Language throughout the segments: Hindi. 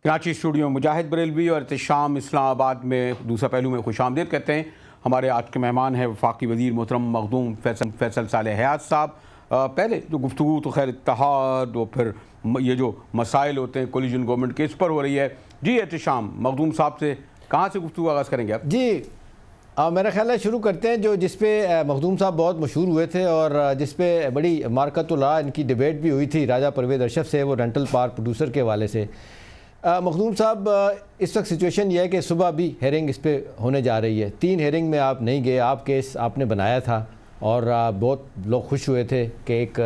कराची स्टूडियो में मुजाहिद बरेलवी और एहतशाम इस्लामाबाद में दूसरा पहलू में खुशामदीद कहते हैं। हमारे आज के मेहमान हैं वफाकी वज़ीर मोहतरम मखदूम फैसल सालेह हयात साहब। पहले जो गुफ्तगू तो खैर इत्तेहाद और फिर ये जो मसाइल होते हैं कोलिशन गवर्नमेंट के, इस पर हो रही है। जी एहतशाम, मखदूम साहब से कहाँ से गुफ्तगू आगाज़ करेंगे आप? जी मेरा ख्याल है शुरू करते हैं जो जिस पे मखदूम साहब बहुत मशहूर हुए थे और जिस पे बड़ी मार्कतुल्लाह इनकी डिबेट भी हुई थी राजा परवेज़ अशरफ से, वो रेंटल पार्क प्रोड्यूसर के हवाले से। मखदूम साहब, इस वक्त सिचुएशन ये है कि सुबह भी हेयरिंग इस पे होने जा रही है। 3 हेयरिंग में आप नहीं गए, आप केस आपने बनाया था और बहुत लोग खुश हुए थे कि एक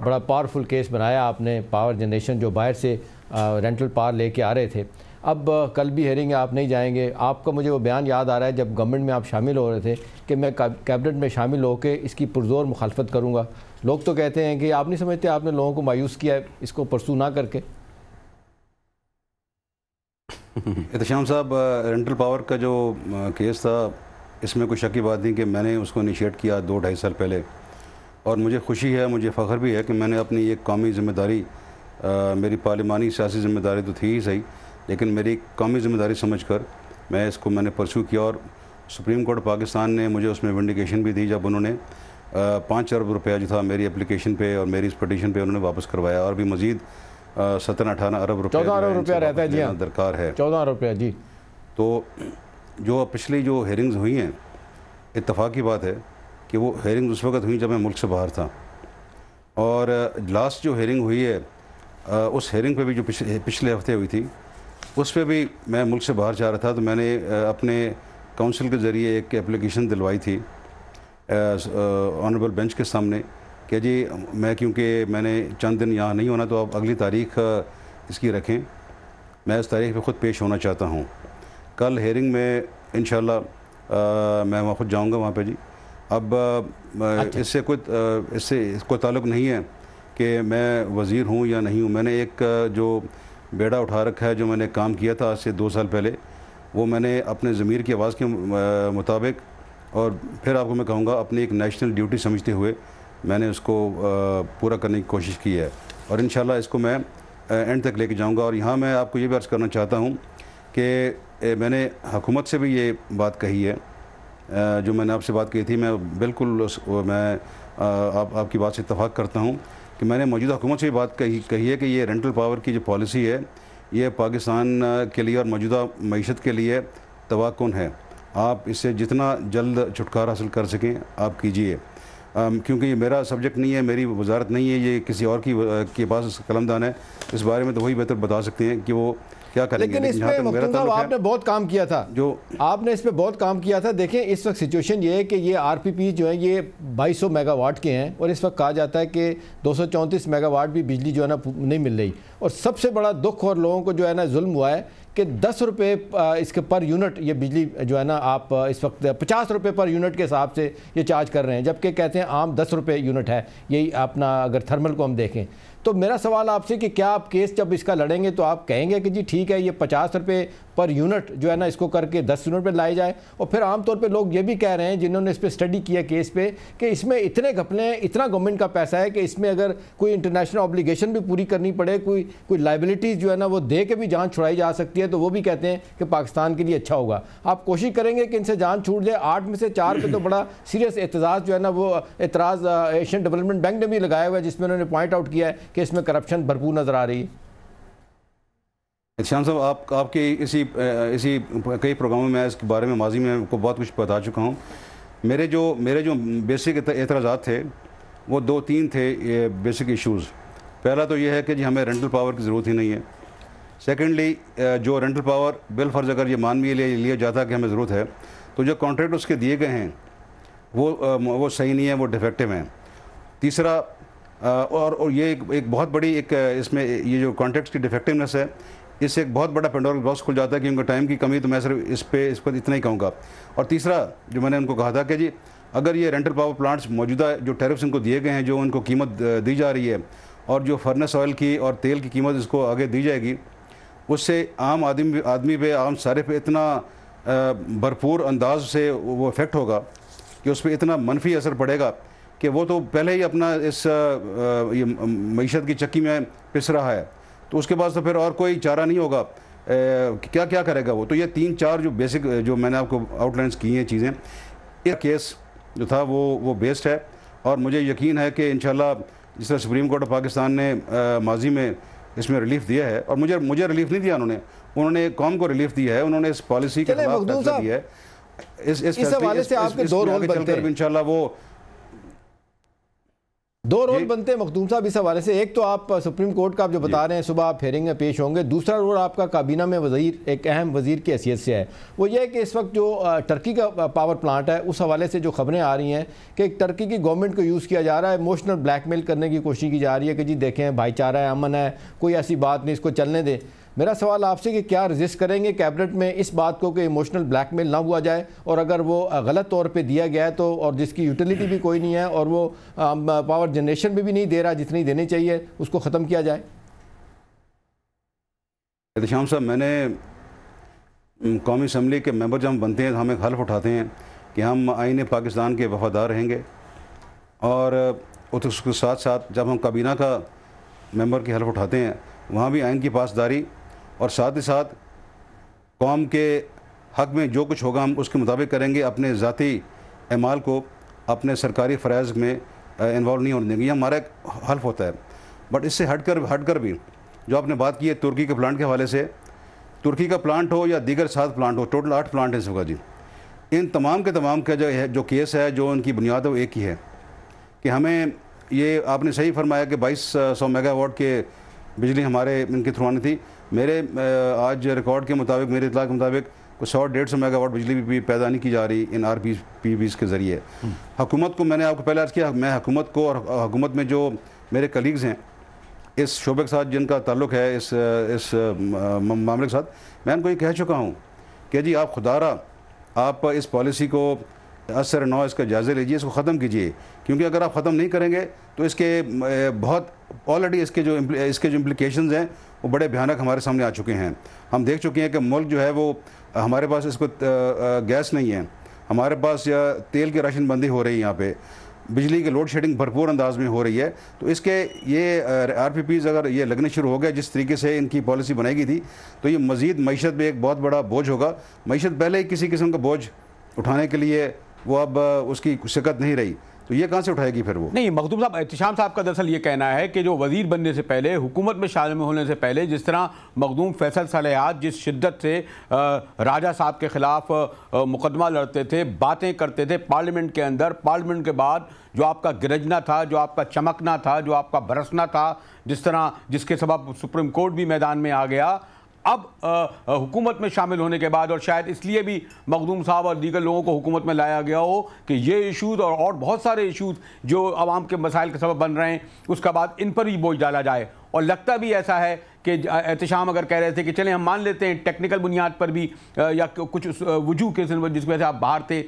बड़ा पावरफुल केस बनाया आपने। पावर जनरेशन जो बाहर से रेंटल पावर लेके आ रहे थे, अब कल भी हेयरिंग है, आप नहीं जाएंगे। आपका मुझे वो बयान याद आ रहा है जब गवर्नमेंट में आप शामिल हो रहे थे कि मैं कैबिनेट में शामिल होकर इसकी पुरजोर मुखालफत करूँगा। लोग तो कहते हैं कि आप नहीं समझते आपने लोगों को मायूस किया है इसको परसू ना करके। एहतशाम साहब, रेंटल पावर का जो केस था, इसमें कोई शक की बात नहीं कि मैंने उसको इनिशिएट किया 2-2.5 साल पहले, और मुझे खुशी है, मुझे फ़ख्र भी है कि मैंने अपनी एक कौमी ज़िम्मेदारी, मेरी पार्लिमानी सियासी ज़िम्मेदारी तो थी ही सही, लेकिन मेरी कौमी ज़िम्मेदारी समझकर मैंने परस्यू किया। और सुप्रीम कोर्ट पाकिस्तान ने मुझे उसमें विंडिकेशन भी दी जब उन्होंने 5 अरब रुपया जो था मेरी एप्लीकेशन पे और मेरी इस पटिशन पे उन्होंने वापस करवाया, और भी मज़ीद 17-18 अरब रुपया 14 अरब रुपया रहता है जी, हाँ दरकार है 14 अरब रुपया जी। तो जो पिछली जो हेयरिंग्स हुई हैं, इत्तफाक की बात है कि वो हेयरिंग्स उस वक्त हुई जब मैं मुल्क से बाहर था, और लास्ट जो हेयरिंग हुई है उस हेयरिंग पे भी जो पिछले हफ्ते हुई थी, उस पर भी मैं मुल्क से बाहर जा रहा था। तो मैंने अपने काउंसिल के ज़रिए एक एप्लीकेशन दिलवाई थी ऑनरेबल बेंच के सामने कि जी मैं, क्योंकि मैंने चंद दिन यहाँ नहीं होना, तो आप अगली तारीख़ इसकी रखें, मैं इस तारीख़ पे ख़ुद पेश होना चाहता हूँ। कल हेयरिंग में इंशाल्लाह मैं वहाँ खुद जाऊँगा वहाँ पे जी। अब इससे कोई ताल्लुक़ नहीं है कि मैं वज़ीर हूँ या नहीं हूँ। मैंने एक जो बेड़ा उठा रखा है, जो मैंने काम किया था आज से 2 साल पहले, वो मैंने अपने ज़मीर की आवाज़ के मुताबिक, और फिर आपको मैं कहूँगा अपनी एक नेशनल ड्यूटी समझते हुए मैंने उसको पूरा करने की कोशिश की है, और इंशाल्लाह इसको मैं एंड तक लेके जाऊँगा। और यहाँ मैं आपको ये भी अर्ज़ करना चाहता हूँ कि मैंने हुकूमत से भी ये बात कही है, जो मैंने आपसे बात की थी, मैं बिल्कुल आपकी बात से इत्तफाक करता हूँ कि मैंने मौजूदा हुकूमत से भी बात कही है कि ये रेंटल पावर की जो पॉलिसी है, ये पाकिस्तान के लिए और मौजूदा मईशत के लिए तबाहकुन है। आप इससे जितना जल्द छुटकारा हासिल कर सकें आप कीजिए, क्योंकि ये मेरा सब्जेक्ट नहीं है, मेरी वजारत नहीं है, ये किसी और के पास कलमदान है। इस बारे में तो वही बेहतर बता सकते हैं कि वो क्या करेंगे। लेकिन इस पे मखदूम साहब आपने बहुत काम किया था, जो आपने इस पे बहुत काम किया था। देखें इस वक्त सिचुएशन ये है कि ये आरपीपी जो है ये 2200 मेगावाट के हैं, और इस वक्त कहा जाता है कि 234 मेगावाट भी बिजली जो है ना नहीं मिल रही। और सबसे बड़ा दुख और लोगों को जो है ना जुल्म हुआ है कि 10 रुपये इसके पर यूनिट ये बिजली जो है ना आप इस वक्त 50 रुपये पर यूनिट के हिसाब से ये चार्ज कर रहे हैं, जबकि कहते हैं आम 10 रुपये यूनिट है। यही अपना अगर थर्मल को हम देखें तो मेरा सवाल आपसे कि क्या आप केस जब इसका लड़ेंगे तो आप कहेंगे कि जी ठीक है ये 50 रुपये पर यूनिट जो है ना इसको करके 10 यूनिट पे लाए जाए। और फिर आमतौर पे लोग ये भी कह रहे हैं जिन्होंने इस पर स्टडी किया केस पे कि इसमें इतने घपले हैं, इतना गवर्नमेंट का पैसा है कि इसमें अगर कोई इंटरनेशनल ऑब्लिगेशन भी पूरी करनी पड़े, कोई लाइबिलिटीज़ जो है ना वो दे के भी जान छुड़ाई जा सकती है, तो वो भी कहते हैं कि पाकिस्तान के लिए अच्छा होगा। आप कोशिश करेंगे कि इनसे जान छूट जाए। 8 में से 4 पे तो बड़ा सीरियस एतजाज़ जो है ना वो एतराज़ एशियन डेवलपमेंट बैंक ने भी लगाया हुआ है, जिसमें उन्होंने पॉइंट आउट किया है कि इसमें करप्शन भरपूर नज़र आ रही है। शाम साहब, आपके इसी कई प्रोग्रामों में इसके बारे में माजी में आपको बहुत कुछ बता चुका हूँ। मेरे जो बेसिक एतराज़ात थे वो 2-3 थे ये बेसिक इश्यूज़। पहला तो ये है कि जी हमें रेंटल पावर की ज़रूरत ही नहीं है। सेकेंडली, जो रेंटल पावर बिल फर्ज अगर ये मान भी लिया जाता कि हमें ज़रूरत है, तो जो कॉन्ट्रैक्ट उसके दिए गए हैं वो सही नहीं है, वो डिफेक्टिव हैं। तीसरा, और ये एक बहुत बड़ी इसमें ये जो कॉन्ट्रैक्ट की डिफेक्टिवनेस है, इससे एक बहुत बड़ा पेंडोरा बॉक्स खुल जाता है कि उनका टाइम की कमी। तो मैं सिर्फ इस पर इतना ही कहूँगा। और तीसरा जो मैंने उनको कहा था कि जी अगर ये रेंटल पावर प्लांट्स मौजूदा जो टैरिफ्स इनको दिए गए हैं, जो उनको कीमत दी जा रही है, और जो फर्नेस ऑयल की और तेल की कीमत इसको आगे दी जाएगी, उससे आम आदमी पे, आम सारे पे इतना भरपूर अंदाज से वो इफ़ेक्ट होगा कि उस पर इतना मनफी असर पड़ेगा कि वो तो पहले ही अपना इस मईशत की चक्की में पिस रहा है, तो उसके बाद तो फिर और कोई चारा नहीं होगा क्या क्या करेगा वो। तो ये 3-4 जो बेसिक जो मैंने आपको आउटलाइंस की हैं चीज़ें, ये केस जो था वो बेस्ड है और मुझे यकीन है कि इंशाल्लाह जिस तरह सुप्रीम कोर्ट ऑफ पाकिस्तान ने माजी में इसमें रिलीफ दिया है, और मुझे रिलीफ नहीं दिया उन्होंने कौम को रिलीफ दिया है, उन्होंने इस पॉलिसी के खिलाफ फैसला दिया है। इस हवाले से आपके दो रोल बनते हैं इंशाल्लाह, वो दो रोल बनते हैं मखदूम साहब इस हवाले से। एक तो आप सुप्रीम कोर्ट का आप जो बता रहे हैं सुबह आप हेयरिंग में पेश होंगे, दूसरा रोल आपका काबीना में वजीर एक अहम वजीर की हैसियत से है। वो ये है कि इस वक्त जो टर्की का पावर प्लांट है उस हवाले से जो खबरें आ रही हैं कि टर्की की गवर्नमेंट को यूज़ किया जा रहा है, इमोशनल ब्लैकमेल करने की कोशिश की जा रही है कि जी देखें भाईचारा है, अमन है, कोई ऐसी बात नहीं, इसको चलने दें। मेरा सवाल आपसे कि क्या रजिस्ट करेंगे कैबिनेट में इस बात को कि इमोशनल ब्लैकमेल ना हुआ जाए, और अगर वो गलत तौर पे दिया गया है तो, और जिसकी यूटिलिटी भी कोई नहीं है और वो पावर जनरेशन में भी नहीं दे रहा जितनी देनी चाहिए, उसको ख़त्म किया जाए। एहतशाम साहब, मैंने कौमी असम्बली के मेंबर जब हम बनते हैं तो हम एक हल्फ उठाते हैं कि हम आईन पाकिस्तान के वफादार रहेंगे, और उसके साथ साथ जब हम काबीना का मेंबर की हल्फ उठाते हैं वहाँ भी आइन की पासदारी और साथ ही साथ कौम के हक़ में जो कुछ होगा हम उसके मुताबिक करेंगे, अपने ज़ाती अमाल को अपने सरकारी फ़राइज़ में इन्वॉल्व नहीं होने देंगे। ये हमारा एक हल्फ होता है। बट इससे हटकर भी जो आपने बात की है तुर्की के प्लांट के हवाले से, तुर्की का प्लांट हो या दीगर 7 प्लांट हो, टोटल 8 प्लांट है इसका जी, इन तमाम के तमाम का जो केस है, जो उनकी बुनियाद है वो एक ही है कि हमें ये आपने सही फरमाया कि 2200 मेगावाट के बिजली हमारे इनके थ्रू आनी थी। मेरे आज रिकॉर्ड के मुताबिक, मेरे इतला के मुताबिक कुछ 100-150 मेगावाट बिजली भी पैदा नहीं की जा रही इन RPPs के ज़रिए। हुकूमत को मैंने आपको पहले अर्ज़ किया, मैं हुकूमत को और हुकूमत में जो मेरे कलीग्स हैं इस शोबे के साथ जिनका ताल्लुक़ है इस मामले के साथ, मैं उनको ये कह चुका हूँ कि जी आप खुदारा आप इस पॉलिसी को असर नौ इसका जायज़े लीजिए, इसको ख़त्म कीजिए, क्योंकि अगर आप ख़त्म नहीं करेंगे तो इसके बहुत ऑलरेडी इसके जो इम्प्लिकेशंस हैं वो बड़े भयानक हमारे सामने आ चुके हैं। हम देख चुके हैं कि मुल्क जो है वो, हमारे पास इसको गैस नहीं है, हमारे पास या तेल की राशन बंदी हो रही है, यहाँ पे बिजली की लोड शेडिंग भरपूर अंदाज में हो रही है। तो इसके ये RPPs अगर ये लगने शुरू हो गए जिस तरीके से इनकी पॉलिसी बनाई गई थी, तो ये मज़ीद मईशत में एक बहुत बड़ा बोझ होगा। मईशत पहले ही किसी किस्म का बोझ उठाने के लिए वो अब उसकी शिकत नहीं रही, तो ये कहाँ से उठाएगी फिर वो। नहीं मखदूम साहब, एहतशाम साहब का दरअसल ये कहना है कि जो वजीर बनने से पहले, हुकूमत में शामिल होने से पहले, जिस तरह मखदूम फैसल सालेहात जिस शिद्दत से राजा साहब के ख़िलाफ़ मुकदमा लड़ते थे, बातें करते थे पार्लियामेंट के अंदर, पार्लियामेंट के बाद जो आपका गिरजना था, जो आपका चमकना था, जो आपका बरसना था, जिस तरह जिसके सबब सुप्रीम कोर्ट भी मैदान में आ गया, अब हुकूमत में शामिल होने के बाद, और शायद इसलिए भी मखदूम साहब और दीगर लोगों को हुकूमत में लाया गया हो कि ये इशूज़ और बहुत सारे इशूज़ जो आवाम के मसाइल के सबब बन रहे हैं, उसका बाद इन पर ही बोझ डाला जाए। और लगता भी ऐसा है कि एहतशाम अगर कह रहे थे कि चलें हम मान लेते हैं टेक्निकल बुनियाद पर भी या कुछ वजूह के जिसकी वजह से आप बाहर थे,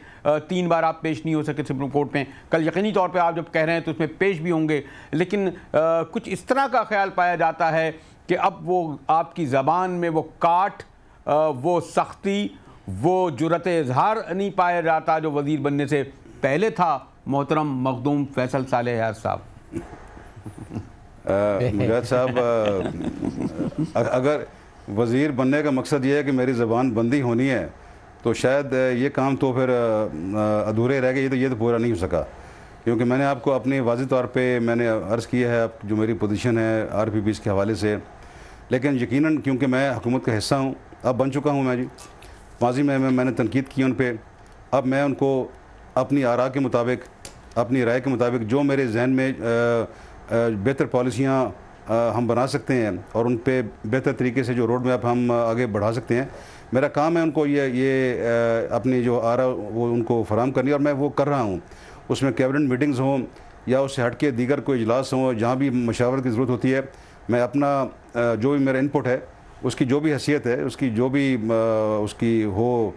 3 बार आप पेश नहीं हो सके सुप्रीम कोर्ट में, कल यकीनी तौर पे आप जब कह रहे हैं तो उसमें पेश भी होंगे, लेकिन कुछ इस तरह का ख्याल पाया जाता है कि अब वो आपकी ज़बान में वो काट, वो सख्ती, वो जुर्रत इजहार नहीं पाया जाता जो वज़ीर बनने से पहले था। मोहतरम मखदूम फैसल सालेहात साहब, मुजाहिद साहब, अगर वज़ीर बनने का मकसद ये है कि मेरी ज़बान बंदी होनी है तो शायद ये काम तो फिर अधूरे रह गए, ये तो पूरा नहीं हो सका, क्योंकि मैंने आपको अपनी वाज़ेह तौर पे मैंने अर्ज़ किया है जो मेरी पोजीशन है RPPs के हवाले से। लेकिन यकीनन क्योंकि मैं हुकूमत का हिस्सा हूँ, अब बन चुका हूँ मैं जी, माजी में मैंने तनकीद की उन पर, अब मैं उनको अपनी आरा के मुताबिक, अपनी राय के मुताबिक जो मेरे जहन में बेहतर पॉलिसियाँ हम बना सकते हैं और उन पे बेहतर तरीके से जो रोड मैप हम आगे बढ़ा सकते हैं, मेरा काम है उनको ये अपनी जो आरा वो उनको फराहम करनी, और मैं वो कर रहा हूँ। उसमें कैबिनेट मीटिंग्स हों या उससे हट के दीगर कोई इजलास हों, जहाँ भी मशावरत की ज़रूरत होती है, मैं अपना जो भी मेरा इनपुट है, उसकी जो भी हैसियत है, उसकी जो भी उसकी हो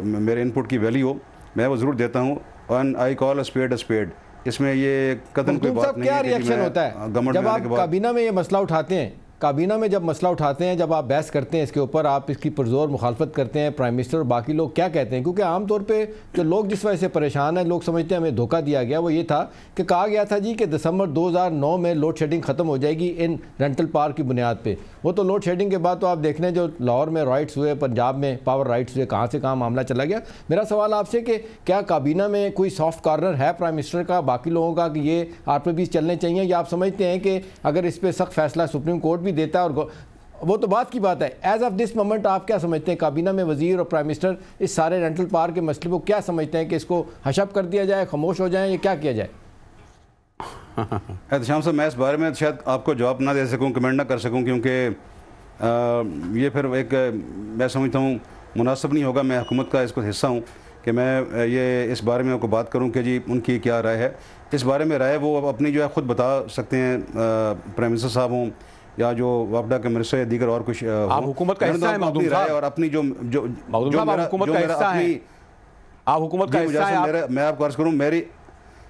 मेरे इनपुट की वैल्यू हो, मैं वो ज़रूर देता हूँ। And I call a spade. इसमें ये कदम कोई बात नहीं है। क्या रिएक्शन होता है जब आप काबीना में ये मसला उठाते हैं काबीना में जब मसला उठाते हैं, जब आप बहस करते हैं इसके ऊपर, आप इसकी पुरजोर मुखालफत करते हैं, प्राइम मिनिस्टर और बाकी लोग क्या कहते हैं? क्योंकि आमतौर पे जो लोग जिस वजह से परेशान हैं, लोग समझते हैं हमें धोखा दिया गया, वो ये था कि कहा गया था जी कि दिसंबर 2009 में लोड शेडिंग ख़त्म हो जाएगी इन रेंटल पावर की बुनियाद पर। वो तो लोड शेडिंग के बाद तो आप देख लें जो लाहौर में राइट्स हुए, पंजाब में पावर राइट्स हुए, कहाँ से कहाँ मामला चला गया। मेरा सवाल आपसे कि क्या काबीना में कोई सॉफ्ट कॉर्नर है प्राइम मिनिस्टर का, बाकी लोगों का, कि ये RPPs चलने चाहिए, या आप समझते हैं कि अगर इस पर सख्त फैसला सुप्रीम कोर्ट भी देता है और वो तो बात की बात है, एज ऑफ दिस मोमेंट आप क्या समझते हैं? काबीना में वजीर और प्राइम मिनिस्टर इस सारे रेंटल पावर के मसले को क्या समझते हैं कि इसको हशप कर दिया जाए, खामोश हो जाए, या क्या किया जाए? एहतशाम साहब, मैं इस बारे में शायद आपको जवाब ना दे सकूं, कमेंट ना कर सकूं, क्योंकि ये फिर एक मैं समझता हूँ मुनासिब नहीं होगा। मैं हुकूमत का इसको हिस्सा हूँ कि मैं ये इस बारे में आपको बात करूँ कि जी उनकी क्या राय है इस बारे में। राय वो अपनी जो है ख़ुद बता सकते हैं, प्राइम मिनिस्टर साहब हों या जो वापडा के मिनिस्टर या दीगर और कुछ। आप हुकूमत का हिस्सा हैं मखदूम साहब, और अपनी जो हुकूमत का हिस्सा हैं, आप हुकूमत का हिस्सा हैं। मैं आपको अर्ज़ करूँ,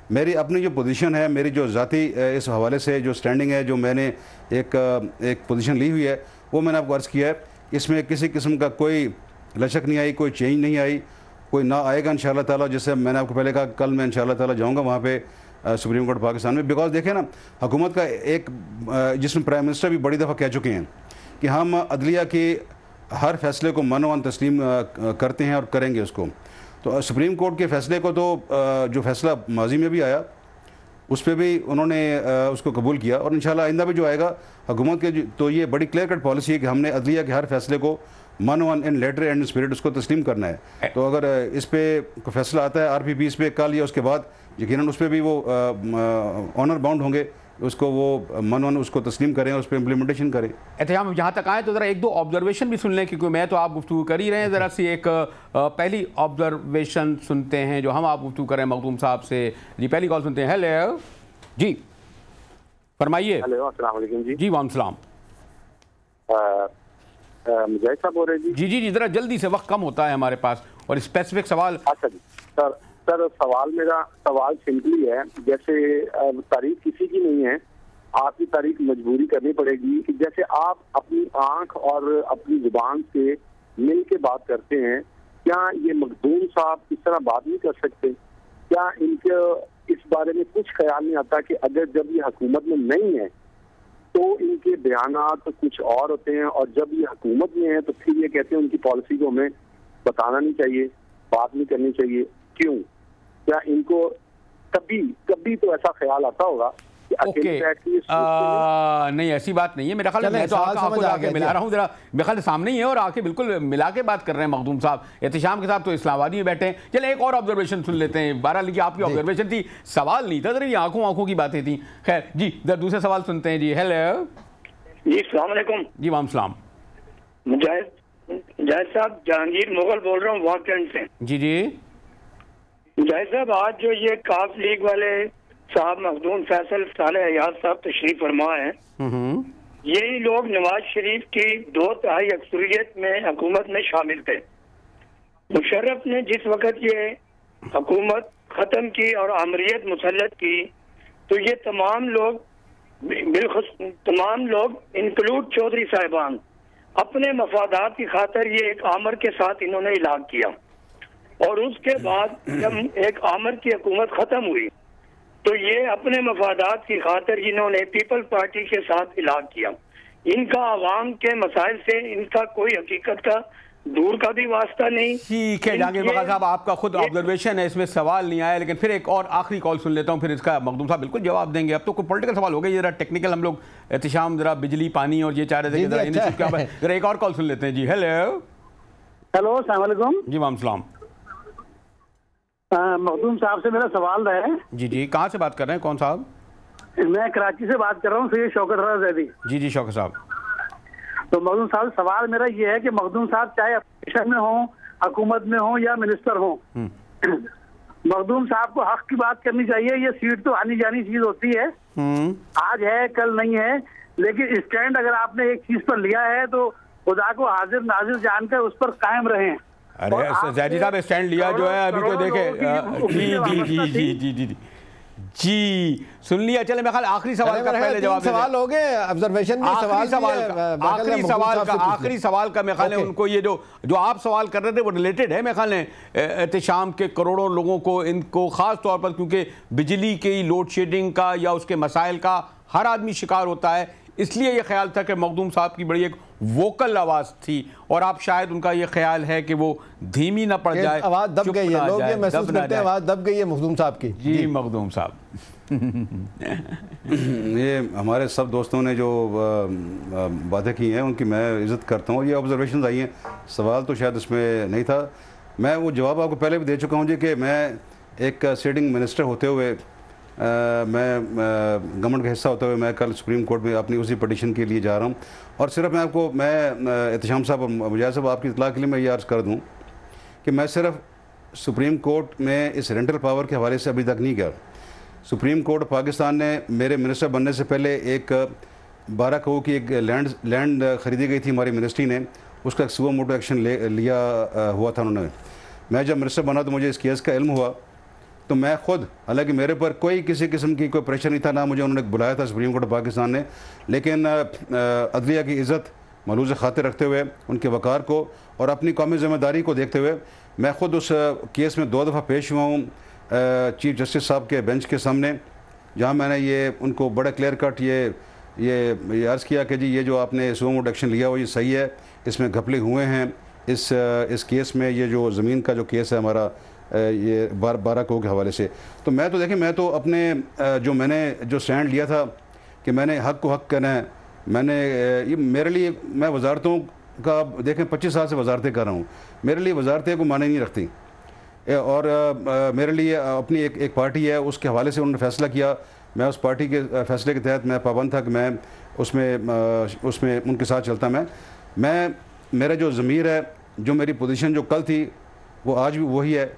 मेरी अपनी जो पोजीशन है, मेरी जो ज़ाती इस हवाले से जो स्टैंडिंग है, जो मैंने एक पोजीशन ली हुई है, वो मैंने आपको अर्ज़ किया है। इसमें किसी किस्म का कोई लचक नहीं आई, कोई चेंज नहीं आई, कोई ना आएगा इंशाअल्लाह ताला। जैसे मैंने आपको पहले कहा, कल मैं इंशाअल्लाह ताला जाऊँगा वहाँ पे सुप्रीम कोर्ट पाकिस्तान में। बिकॉज देखें ना, हुकूमत का एक जिसमें प्राइम मिनिस्टर भी बड़ी दफ़ा कह चुके हैं कि हम अदलिया के हर फैसले को मनोवन तस्लीम करते हैं और करेंगे उसको। तो सुप्रीम कोर्ट के फैसले को तो जो फैसला माजी में भी आया उस पर भी उन्होंने उसको कबूल किया, और इंशाल्लाह आइंदा भी जो आएगा हुकूमत के तो ये बड़ी क्लियर कट पॉलिसी है कि हमने अदलिया के हर फैसले को मन वन इन लेटर एंड स्पिरिट उसको तस्लीम करना है। तो अगर इस पर कोई फैसला आता है RPP इस पर कल या उसके बाद, यकीनन उस पर भी वो ऑनर बाउंड होंगे, उसको वो मन वन उसको तस्लीम करें और उस पर इम्प्लीमेंटेशन करें। हम यहाँ तक आए तो ज़रा एक दो ऑब्जर्वेशन भी सुन लें, क्योंकि मैं तो आप गुफ्तगू कर ही रहे हैं। ज़रा सी एक पहली ऑब्जर्वेशन सुनते हैं जो हम आप गुफ्तगू करें मखदूम साहब से। जी पहली कॉल सुनते हैं। हेलो जी, फरमाइए। हेलो, अस्सलाम वालेकुम जी। जी वालेकुम सलाम। मुजाहिद साहब बोल रहे हैं जी? जी ज़रा जल्दी से, वक्त कम होता है हमारे पास, और स्पेसिफिक सवाल। अच्छा जी सर, मेरा सवाल सिंपली है, जैसे तारीख किसी की नहीं है, आपकी तारीख मजबूरी करनी पड़ेगी कि जैसे आप अपनी आंख और अपनी जुबान से मिल के बात करते हैं, क्या ये मखदूम साहब इस तरह बात नहीं कर सकते? क्या इनके इस बारे में कुछ ख्याल नहीं आता कि अगर जब ये हुकूमत में नहीं है तो इनके बयानात तो कुछ और होते हैं, और जब ये हुकूमत में है तो फिर ये कहते हैं उनकी पॉलिसी को हमें बताना नहीं चाहिए, बात नहीं करनी चाहिए? क्यों? क्या इनको कभी तो ऐसा ख्याल आता होगा कि नहीं, ऐसी बात नहीं है मेरा ख्याल। मैं तो आके मिला रहा हूँ, जरा मेरे ख्याल सामने ही है और आके बिल्कुल मिला के बात कर रहे हैं मखदूम साहब। एहतशाम के साथ तो इस्लामाबादी में बैठे हैं। चले एक और ऑब्जर्वेशन सुन लेते हैं। 12 लिखी आपकी ऑब्जर्वेशन थी, सवाल नहीं था, जरा ये आंखों की बातें थी। खैर जी, जरा दूसरे सवाल सुनते हैं। जी हेलो जी, अस्सलाम वालेकुम। जी वालेकुम सलाम। मुजाहिद साहब, जहांगीर मुगल बोल रहा हूँ वाकैंड से। जी मुजाहिद साहब, आज जो ये काफ लीग वाले साहब मखदूम फैसल साले हयात साहब तशरीफ फरमा है, यही लोग नवाज शरीफ की 2/3 अक्सरियत में हुकूमत में शामिल थे। मुशर्रफ ने जिस वक्त ये हुकूमत खत्म की और आमरीत मुसल्लत की, तो ये तमाम लोग इंक्लूड चौधरी साहिबान अपने मफादात की खातर ये एक आमर के साथ इन्होंने इलाक किया, और उसके बाद जब एक आमर की हुकूमत खत्म हुई तो ये अपने मफादात की खातर इन्होंने पीपल पार्टी के साथ इलाक किया। इनका आवाम के मसाइल से इनका कोई हकीकत का दूर का भी वास्ता नहीं। ठीक है जहांगीर मुगल साहब, आपका खुद ऑब्जर्वेशन है, इसमें सवाल नहीं आया, लेकिन फिर एक और आखिरी कॉल सुन लेता हूँ, फिर इसका मखदूम साहब बिल्कुल जवाब देंगे। अब तो कोई पॉलिटिकल सवाल हो गया, जरा टेक्निकल हम लोग एहतशाम जरा बिजली पानी और ये चाह रहे थे कि जरा एक और कॉल सुन लेते हैं। जी हेलो अस्सलाम वालेकुम। जी वालेकुम सलाम। मखदूम साहब से मेरा सवाल है। जी कहाँ से बात कर रहे हैं, कौन साहब? मैं कराची से बात कर रहा हूँ, सैयद शौकत रज़ा ज़ैदी। जी शौकत साहब। तो मखदूम साहब, सवाल मेरा ये है कि मखदूम साहब चाहे अपोजिशन में हो, हुकूमत में हो या मिनिस्टर हो, मखदूम साहब को हक की बात करनी चाहिए। ये सीट तो आनी जानी चीज होती है, आज है कल नहीं है, लेकिन स्टैंड अगर आपने एक चीज पर लिया है तो खुदा को हाजिर नाजिर जानकर उस पर कायम रहें। अरे ज़ैदी साहब स्टैंड लिया जो है अभी तो देखे। जी सुन लिया। चले मैं ख्याल आखिरी सवाल का पहले जवाब सवाल हो गए, ऑब्जर्वेशन में आखिरी सवाल का मैं ख्याल है उनको ये जो आप सवाल कर रहे थे वो रिलेटेड है मैं ख्याल है एहतशाम के करोड़ों लोगों को, इनको खास तौर पर क्योंकि बिजली की लोड शेडिंग का या उसके मसाइल का हर आदमी शिकार होता है, इसलिए ये ख्याल था कि मखदूम साहब की बड़ी एक वोकल आवाज़ थी और आप शायद उनका ये ख्याल है कि वो धीमी ना पड़ जाए, आवाज़ दब गई है, लोग ये महसूस करते हैं आवाज़ दब गई है मखदूम साहब की। जी मखदूम साहब ये हमारे सब दोस्तों ने जो बातें की हैं उनकी मैं इज़्ज़त करता हूँ। ये ऑब्जर्वेशन आई हैं, सवाल तो शायद इसमें नहीं था। मैं वो जवाब आपको पहले भी दे चुका हूँ जी कि मैं एक सिटिंग मिनिस्टर होते हुए मैं गवर्नमेंट का हिस्सा होते हुए मैं कल सुप्रीम कोर्ट में अपनी उसी पटिशन के लिए जा रहा हूँ। और सिर्फ मैं एहतशाम साहब और मुजाहिद साहब आपकी इतला के लिए मैं ये अर्ज़ कर दूँ कि मैं सिर्फ सुप्रीम कोर्ट में इस रेंटल पावर के हवाले से अभी तक नहीं गया। सुप्रीम कोर्ट पाकिस्तान ने मेरे मिनिस्टर बनने से पहले एक 12 करोड़ की एक लैंड ख़रीदी गई थी हमारी मिनिस्ट्री ने, उसका एक सुओ मोटो एक्शन लिया हुआ था उन्होंने। मैं जब मिनिस्टर बना तो मुझे इस केस का इल्म हुआ तो मैं ख़ुद, हालांकि मेरे पर कोई किसी किस्म की कोई प्रेशर नहीं था, ना मुझे उन्होंने बुलाया था सुप्रीम कोर्ट पाकिस्तान ने, लेकिन अदलिया की इज़्ज़त मलूज़ खातिर रखते हुए, उनके वक़ार को और अपनी कौमी ज़िम्मेदारी को देखते हुए मैं ख़ुद उस केस में 2 दफ़ा पेश हुआ हूँ चीफ जस्टिस साहब के बेंच के सामने, जहाँ मैंने ये उनको बड़ा क्लियर कट ये अर्ज़ किया कि जी ये जो आपने सुओ मोटो एक्शन लिया वो ये सही है, इसमें घपले हुए हैं इस केस में, ये जो ज़मीन का जो केस है हमारा ये 12 करोड़ के हवाले से। तो मैं तो देखें, मैं तो अपने जो मैंने जो स्टैंड लिया था कि मैंने हक़ को हक़ करना है, मैंने ये मेरे लिए, मैं वजारतों का देखें 25 साल से वजारतें कर रहा हूँ, मेरे लिए वजारतें को माने नहीं रखती और मेरे लिए अपनी एक पार्टी है उसके हवाले से उन्होंने फ़ैसला किया, मैं उस पार्टी के फ़ैसले के तहत मैं पाबंद था कि मैं उसमें उनके साथ चलता। मैं मेरा जो ज़मीर है, जो मेरी पोजीशन जो कल थी वो आज भी वही है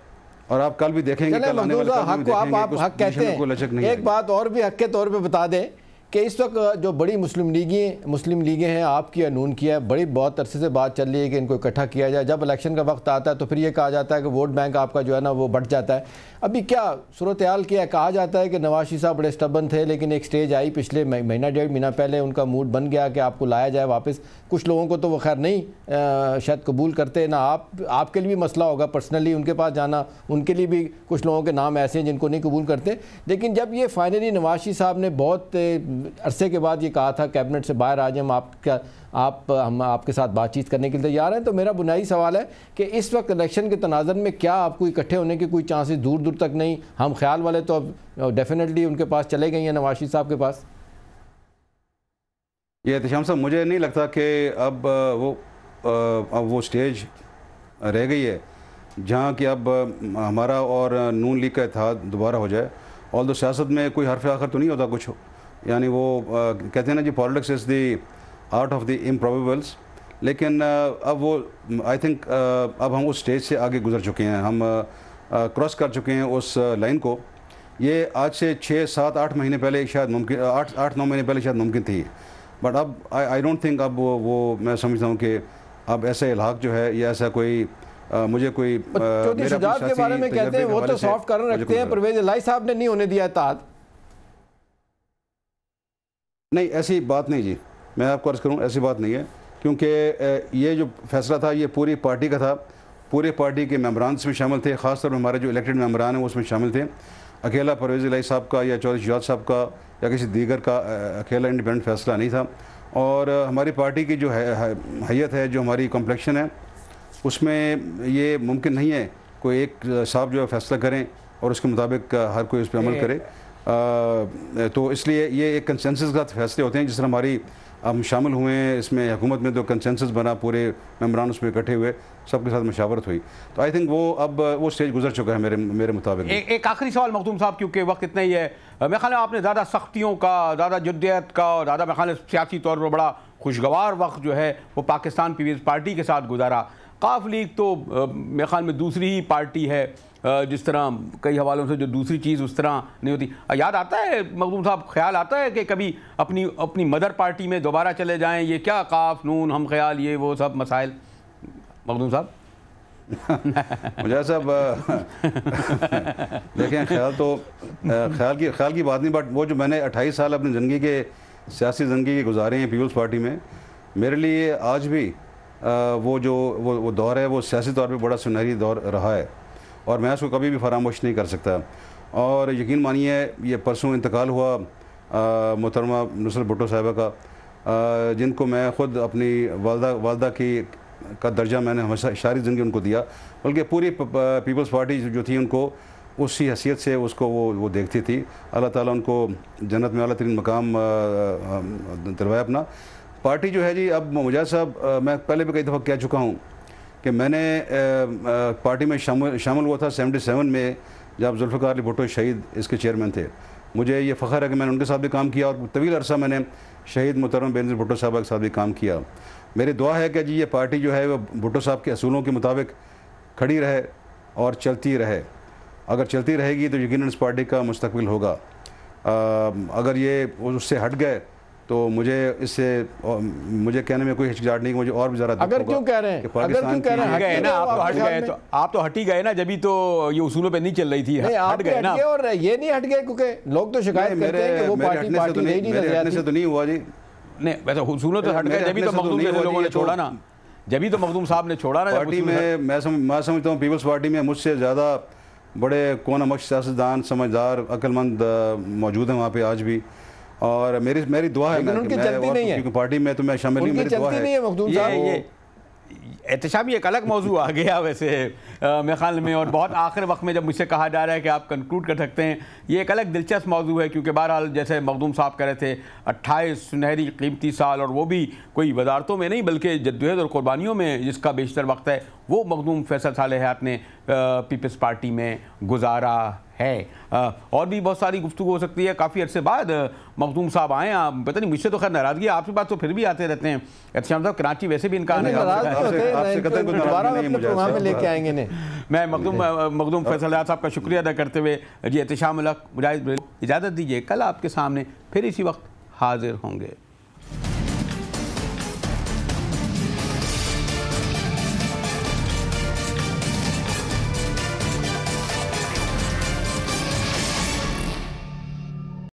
और आप कल भी देखेंगे, कल आने वाले हक को आप हक कहते हैं। एक बात और भी हक के तौर पे बता दें कि इस वक्त जो बड़ी मुस्लिम लीगें हैं, आपकी या नून की है, बड़ी बहुत अरसे से बात चल रही है कि इनको इकट्ठा किया जाए। जब इलेक्शन का वक्त आता है तो फिर ये कहा जाता है कि वोट बैंक आपका जो है ना वो बढ़ जाता है। अभी क्या सूरत हाल क्या है? कहा जाता है कि नवाज शरीफ साहब बड़े स्टबन थे, लेकिन एक स्टेज आई पिछले महीना 1.5 महीना पहले, उनका मूड बन गया कि आपको लाया जाए वापस। कुछ लोगों को तो वो खैर नहीं शायद कबूल करते ना, आपके लिए भी मसला होगा पर्सनली उनके पास जाना, उनके लिए भी कुछ लोगों के नाम ऐसे हैं जिनको नहीं कबूल करते। लेकिन जब ये फाइनली नवाज शरीफ साहब ने बहुत अरसे के बाद ये कहा था कैबिनेट से बाहर आ जाए, हम आपके साथ बातचीत करने के लिए तैयार हैं, तो मेरा बुनियादी सवाल है कि इस वक्त इलेक्शन के तनाज़र में क्या आपको इकट्ठे होने के कोई चांसेस दूर दूर तक नहीं? हम ख्याल वाले तो अब डेफिनेटली उनके पास चले गए हैं, नवाज शरीफ साहब के पास। ये एहतशाम साहब, मुझे नहीं लगता कि अब वो स्टेज रह गई है जहाँ कि अब हमारा और नून लीग का इत्तेहाद दोबारा हो जाए। और तो सियासत में कोई हर्फ आखिर तो नहीं होता कुछ, यानी वो कहते हैं ना जी, politics is the art of the improbables. लेकिन अब वो आई थिंक अब हम उस स्टेज से आगे गुजर चुके हैं, हम क्रॉस कर चुके हैं उस लाइन को। ये आज से 6, 7, 8 महीने पहले शायद मुमकिन, 8, 9 महीने पहले शायद मुमकिन थी, बट अब आई डोंट थिंक अब वो मैं समझता हूँ कि अब ऐसा इल्हाक जो है या ऐसा कोई मुझे कोई के बारे में कहते हैं वो तो सॉफ्ट कारण रखते हैं, परवेज इलाही साहब ने नहीं होने दिया इत्तेहाद। नहीं, ऐसी बात नहीं जी, मैं आपको अर्ज़ करूँ ऐसी बात नहीं है, क्योंकि ये जो फैसला था ये पूरी पार्टी का था, पूरे पार्टी के मेंबरान इसमें शामिल थे, ख़ासतौर पर हमारे जो इलेक्टेड मेंबरान हैं वो उसमें शामिल थे। अकेला परवेज़ इलाही साहब का या चौधरी शुजात साहब का या किसी दीगर का अकेला इंडिपेंडेंट फैसला नहीं था। और हमारी पार्टी की जो हैयत है, जो हमारी कॉम्प्लेक्शन है, उसमें ये मुमकिन नहीं है कोई एक साहब जो है फैसला करें और उसके मुताबिक हर कोई उस पर अमल करे। तो इसलिए ये एक कंसेंसस का फैसले होते हैं, जिस तरह हमारी हम शामिल हुए हैं इसमें, हुकूमत में जो कंसेंसस बना, पूरे मेंबरान उसमें इकट्ठे हुए, सबके साथ मशावरत हुई। तो आई थिंक वो अब वो स्टेज गुजर चुका है मेरे मुताबिक। एक आखिरी सवाल मखदूम साहब, क्योंकि वक्त इतना ही है, मेरे ख्याल में आपने ज़्यादा सख्तियों का, ज़्यादा जद्दियत का और ज़्यादा मेरे ख्याल सियासी तौर पर बड़ा खुशगवार वक्त जो है वो पाकिस्तान पीपल्स पार्टी के साथ गुजारा। काफ लीग तो मेरे ख्याल में दूसरी ही पार्टी है, जिस तरह कई हवालों से जो दूसरी चीज़ उस तरह नहीं होती। याद आता है मखदूम साहब, ख्याल आता है कि कभी अपनी मदर पार्टी में दोबारा चले जाएं? ये क्या काफ, नून, हम ख्याल, ये वो सब मसाइल मखदूम साहब? मुझे साहब देखें, ख्याल की बात नहीं, बट वो जो मैंने 28 साल अपनी ज़िंदगी के सियासी ज़िंदगी के गुजारे हैं पीपल्स पार्टी में, मेरे लिए आज भी वो दौर है, वो सियासी तौर पे बड़ा सुनहरी दौर रहा है और मैं उसको कभी भी फरामोश नहीं कर सकता। और यकीन मानिए ये परसों इंतकाल हुआ मोहतरमा नुसरत भुट्टो साहिबा का, जिनको मैं ख़ुद अपनी वालदा का दर्जा मैंने हमेशा सारी ज़िंदगी उनको दिया, बल्कि पूरी पीपल्स पार्टी जो थी उनको उसी हैसियत से उसको वो देखती थी। अल्लाह ताला उनको जन्नत में आला तरीन मकाम दिलवाया अपना। पार्टी जो है जी, अब मुजाहिद साहब, मैं पहले भी कई दफ़ा कह चुका हूँ कि मैंने पार्टी में शामिल हुआ था 77 में, जब जुल्फ़िकार अली भुट्टो शहीद इसके चेयरमैन थे। मुझे ये फ़ख्र है कि मैंने उनके साथ भी काम किया और तवील अरसा मैंने शहीद मोहतरम बेनज़ीर भुट्टो साहब के साथ भी काम किया। मेरी दुआ है कि जी ये पार्टी जो है वो भुट्टो साहब के असूलों के मुताबिक खड़ी रहे और चलती रहे। अगर चलती रहेगी तो यकीनन इस पार्टी का मुस्तकबिल होगा। अगर ये उससे हट गए तो मुझे कहने में कोई हिचकिचाहट नहीं कि मुझे और भी ज़्यादा अगर क्यों कह रहे हैं, अगर क्यों कह रहे हैं ना, आप तो हट ही गए ना, जब भी तो ये उसूलों पे नहीं चल रही थी, हट गए ना। और ये नहीं हट गए क्योंकि लोग तो शिकायत करते हैं कि वो पार्टी हटने से तो नहीं हुआ जी। नहीं, वैसे उसूलों तो हट गए, जब भी तो मखदूम जैसे लोगों ने छोड़ा ना, जब भी तो मखदूम साहब ने छोड़ा ना पार्टी में। मैं समझता हूँ पीपल्स पार्टी में मुझसे ज़्यादा बड़े कोनामक्ष सियासतदान, समझदार, अक्लमंद मौजूद हैं वहाँ पे आज भी। और मेरी दुआ है क्योंकि पार्टी में तो मैं शामिल नहीं, मेरी दुआ है। एहतशाम एक अलग मौजू आ गया वैसे मेरे ख्याल में, और बहुत आखिर वक्त में जब मुझसे कहा जा रहा है कि आप कंक्लूड कर सकते हैं, ये एक अलग दिलचस्प मौजू है, क्योंकि बहरहाल जैसे मखदूम साहब कह रहे थे 28 सुनहरी कीमती साल, और वो भी कोई वजारतों में नहीं बल्कि जद्दोजहद और कुर्बानियों में जिसका बेशतर वक्त है वो मखदूम फैसल साले हयात ने पीपल्स पार्टी में गुजारा है। और भी बहुत सारी गुफ्तगू हो सकती है। काफ़ी अर्से बाद मखदूम साहब आए, पता नहीं, मुझसे तो खैर नाराज़गी है, आपके पास तो फिर भी आते रहते हैं। एहतशाम साहब कराची वैसे भी इनका आने लेके आएंगे ने। मैं मखदूम फैसल साहब का शुक्रिया अदा करते हुए जी एहतशाम मुजाहिद इजाज़त दीजिए, कल आपके सामने फिर इसी वक्त हाजिर होंगे।